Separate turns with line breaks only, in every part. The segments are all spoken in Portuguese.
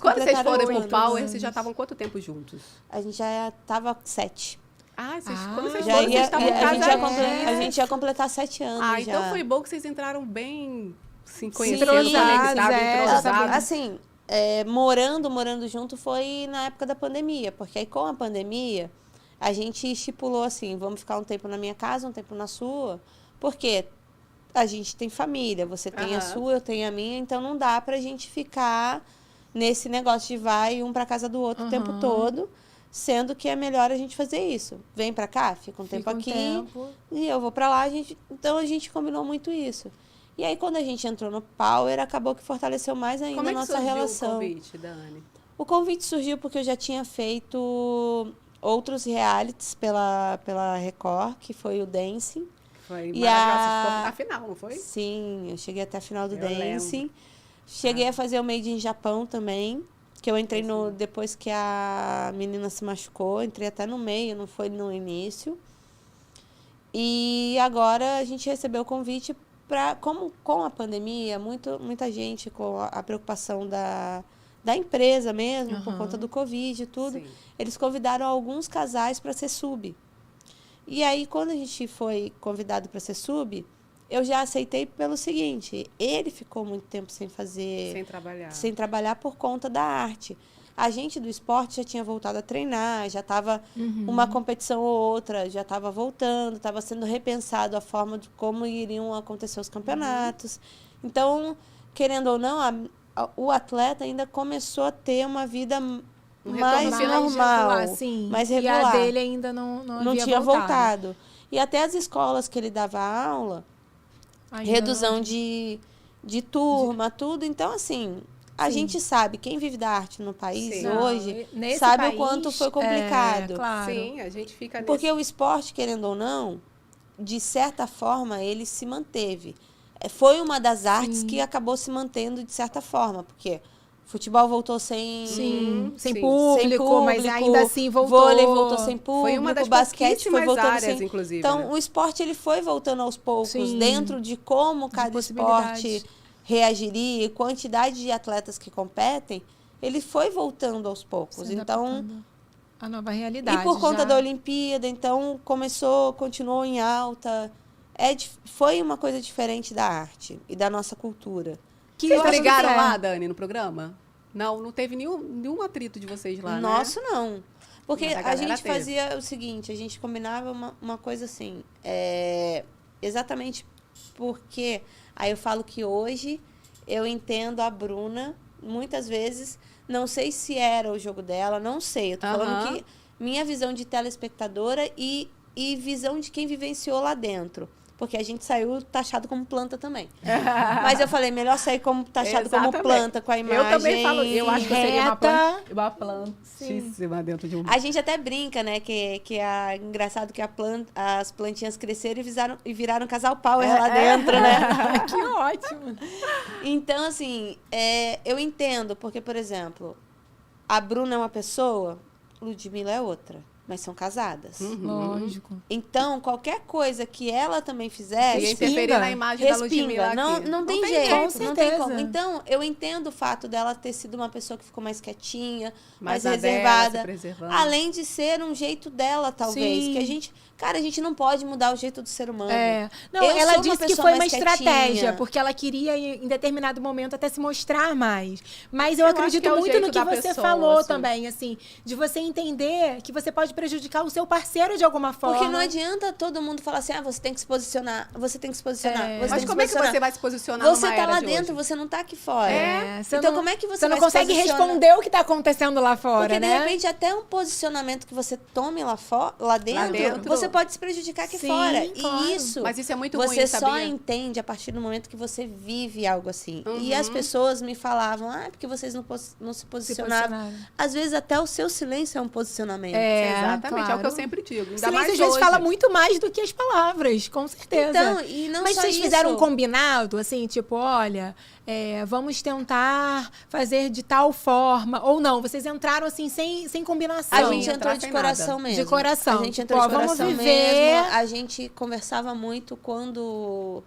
Quando vocês
completaram
foram pro
8
Power,
anos.
vocês já estavam quanto tempo juntos?
A gente já tava 7.
Quando vocês
Já
foram, vocês
ia,
estavam
a, gente ia
casados.
a gente ia completar 7 anos já.
Então foi bom que vocês entraram bem, se conhecendo,
Entrosados,
entrosados.
Assim, morando junto foi na época da pandemia, porque aí com a pandemia a gente estipulou assim, vamos ficar um tempo na minha casa, um tempo na sua, porque a gente tem família, você tem a sua, eu tenho a minha, então não dá pra gente ficar nesse negócio de vai um pra casa do outro o tempo todo, sendo que é melhor a gente fazer isso. Vem pra cá, fica um tempo aqui, e eu vou pra lá, então a gente combinou muito isso. E aí, quando a gente entrou no Power, acabou que fortaleceu mais ainda a nossa relação.
Como é que surgiu o convite, Dani?
O convite surgiu porque eu já tinha feito outros realities pela Record, que foi o Dancing.
Foi maravilhoso. Você ficou na final, não foi?
Sim, eu cheguei até a final do
Eu
Dancing.
lembro.
Cheguei a fazer o Made in Japão também, que eu entrei depois que a menina se machucou, entrei até no meio, não foi no início. E agora a gente recebeu o convite como com a pandemia, muita gente com a preocupação da empresa mesmo, por conta do Covid e tudo, eles convidaram alguns casais para ser sub. E aí, quando a gente foi convidado para ser sub, eu já aceitei pelo seguinte, ele ficou muito tempo sem trabalhar por conta da arte. A gente do esporte já tinha voltado a treinar, já estava uma competição ou outra, já estava voltando, estava sendo repensado a forma de como iriam acontecer os campeonatos. Então, querendo ou não, o atleta ainda começou a ter uma vida mais normal, mais regular.
E a dele ainda não
tinha voltado. E até as escolas que ele dava aula, ainda redução de turma, tudo. Então, assim, a gente sabe, quem vive da arte no país hoje, sabe o quanto foi complicado.
Claro.
Sim, a gente fica
porque o esporte, querendo ou não, de certa forma, ele se manteve. Foi uma das artes que acabou se mantendo de certa forma, porque futebol voltou sem
público, mas ainda assim voltou.
Vôlei voltou sem público,
foi uma das
basquete foi voltando
áreas,
sem...
inclusive.
Então, o esporte ele foi voltando aos poucos, dentro de como cada esporte reagiria, quantidade de atletas que competem, ele foi voltando aos poucos. Então,
a nova realidade.
E por conta da Olimpíada, então continuou em alta. Foi uma coisa diferente da arte e da nossa cultura.
Vocês brigaram lá, Dani, no programa? Não teve nenhum atrito de vocês lá,
Nosso,
né?
não. Porque a gente fazia o seguinte, a gente combinava uma coisa assim, exatamente porque... Aí eu falo que hoje eu entendo a Bruna, muitas vezes, não sei se era o jogo dela, não sei. Eu tô falando que minha visão de telespectadora e visão de quem vivenciou lá dentro. Porque a gente saiu taxado como planta também. Mas eu falei, melhor sair como taxado como planta, com a imagem.
Eu também falo, eu acho que eu seria uma plantíssima dentro de um...
A gente até brinca, né, que é engraçado que as plantinhas cresceram e viraram casal power lá dentro, né?
Que ótimo!
Então, assim, eu entendo, porque, por exemplo, a Bruna é uma pessoa, Ludmilla é outra. Mas são casadas.
Lógico.
Então, qualquer coisa que ela também fizer...
interferir na imagem da Ludmilla aqui.
Não tem jeito.
Com
não tem
certeza.
como. Então, eu entendo o fato dela ter sido uma pessoa que ficou mais quietinha, mais
reservada.
reservada. Além de ser um jeito dela, talvez. Que a gente não pode mudar o jeito do ser humano.
Não, ela disse que foi uma estratégia,
quietinha.
porque ela queria, em determinado momento, até se mostrar mais. Mas eu acredito muito no que você falou
assim.
também, assim, de você entender que você pode prejudicar o seu parceiro de alguma forma.
Porque não adianta todo mundo falar assim, você tem que se posicionar, você tem que se posicionar.
Mas como é que você vai se posicionar
Você
numa
tá
era
lá
de
dentro,
hoje?
você não tá aqui fora.
Então
como é que você
não
vai
consegue
se posicionar?
responder o que tá acontecendo lá fora,
Porque,
né?
de repente, até um posicionamento que você tome lá dentro, você pode se prejudicar aqui fora.
Claro.
E isso,
mas isso é muito
você
ruim,
só
sabia?
entende a partir do momento que você vive algo assim. E as pessoas me falavam, porque vocês não se posicionavam. Às vezes, até o seu silêncio é um posicionamento.
Exatamente, é o que eu sempre digo. Ainda mais
às vezes
hoje.
fala muito mais do que as palavras, com certeza.
Então, e não
Mas
só
vocês
isso.
fizeram um combinado, assim, tipo, olha, vamos tentar fazer de tal forma, ou não, vocês entraram assim, sem combinação.
A gente entrou de coração mesmo.
De coração.
A gente entrou de coração
vamos viver.
mesmo. A gente conversava muito quando...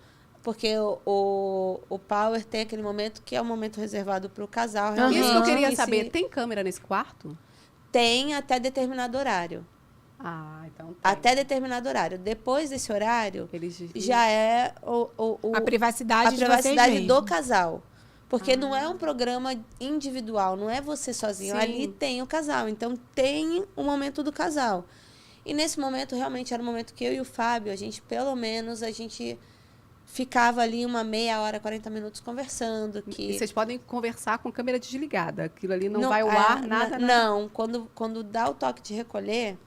porque o Power tem aquele momento que é o momento reservado para o casal.
Aham.
Isso que eu queria
E
saber. Tem câmera nesse quarto?
Tem até determinado horário.
Ah, então tem.
Até determinado horário. Depois desse horário,
Eles...
já é
A privacidade,
a privacidade
de vocês
do
mesmos.
casal. Porque não é um programa individual, não é você sozinho.
Sim.
Ali tem o casal. Então, tem o momento do casal. E nesse momento, realmente, era o momento que eu e o Fábio, pelo menos, a gente ficava ali uma meia hora, 40 minutos conversando. Que
E vocês podem conversar com câmera desligada. Aquilo ali não vai ao ar, nada.
Não, quando dá o toque de recolher,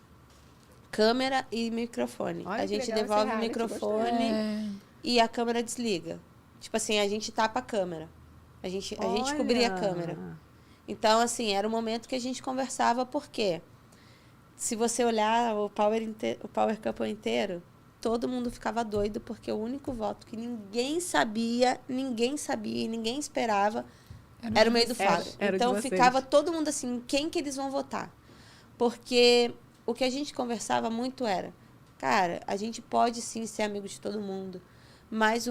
câmera e microfone.
Olha
A
que
gente
legal esse
devolve o
reality,
microfone
É.
e a câmera desliga. Tipo assim, a gente tapa a câmera. A gente cobria a câmera. Então, assim, era o momento que a gente conversava, porque se você olhar o Power Couple inteiro, todo mundo ficava doido, porque o único voto que ninguém sabia e ninguém esperava era o meio do Fábio.
era de
Então,
vocês.
ficava todo mundo assim, quem que eles vão votar? Porque o que a gente conversava muito era, cara, a gente pode sim ser amigo de todo mundo, mas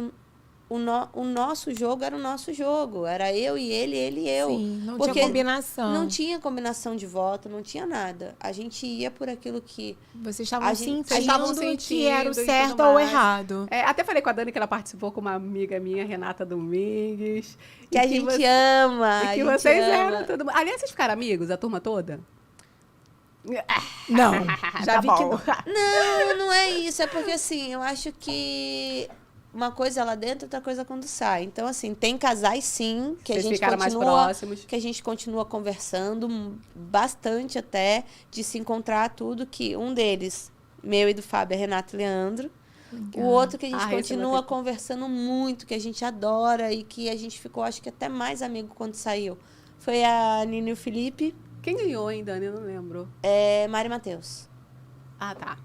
o nosso jogo era o nosso jogo. Era eu e ele e eu.
Sim, não
Porque
tinha combinação.
Não tinha combinação de voto, não tinha nada. A gente ia por aquilo que...
Vocês estavam
A gente-
sentindo
estavam
que era o
sentindo e
certo
tudo
ou
mais.
errado.
É, até falei com a Dani que ela participou com uma amiga minha, Renata Domingues.
Que a gente ama.
E
a
que
gente
vocês
ama.
eram todo mundo. Aliás, vocês ficaram amigos, a turma toda?
Não, já
Tá
vi
bom.
que não.
Não é isso. É porque, assim, eu acho que uma coisa é lá dentro, outra coisa quando sai. Então, assim, tem casais, sim, que
Vocês
a gente
ficaram mais
continua...
próximos.
Que a gente continua conversando bastante até, de se encontrar tudo, que um deles, meu e do Fábio, é Renato e Leandro. O outro que a gente
Ah, esse eu
continua
vou ter que-
conversando muito, que a gente adora e que a gente ficou, acho que até mais amigo quando saiu. Foi a Nina e o Felipe,
Quem ganhou, hein, Dani? Eu não lembro.
Mari Matheus.
Ah, tá.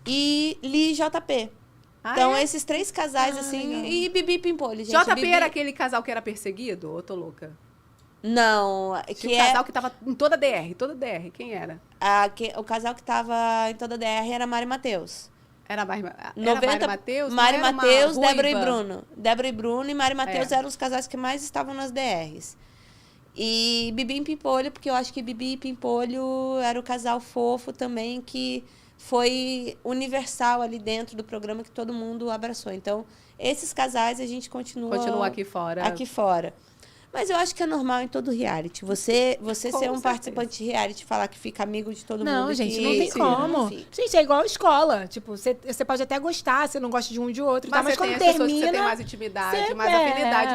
E Li e JP.
Ah,
Então,
é?
esses três casais, assim,
legal.
e Bibi Pimpolho, gente.
JP
Bibi...
era aquele casal que era perseguido? Ou eu tô louca?
Não,
Tinha
que
um casal que tava em toda DR. Quem era?
o casal que tava em toda a DR era Mari Matheus.
Era Mari
90,
Mari Matheus? Não
Mari
era uma
Matheus,
ruiva?
Débora e Bruno. Débora e Bruno e Mari Matheus
É.
eram os casais que mais estavam nas DRs. E Bibi e Pimpolho, porque eu acho que Bibi e Pimpolho era o casal fofo também, que foi universal ali dentro do programa, que todo mundo abraçou. Então, esses casais a gente continua
aqui fora.
aqui fora. Mas eu acho que é normal em todo reality. Você
Com
ser um
certeza.
participante de reality, falar que fica amigo de todo
Não,
mundo.
gente,
que
não tem
Sim,
como.
não fica.
Gente, é igual escola. Tipo, você pode até gostar, você não gosta de um de outro,
Mas,
tá? Mas
você tem
quando
as pessoas que
termina...
você tem mais intimidade,
você-
mais
é.
afinidade.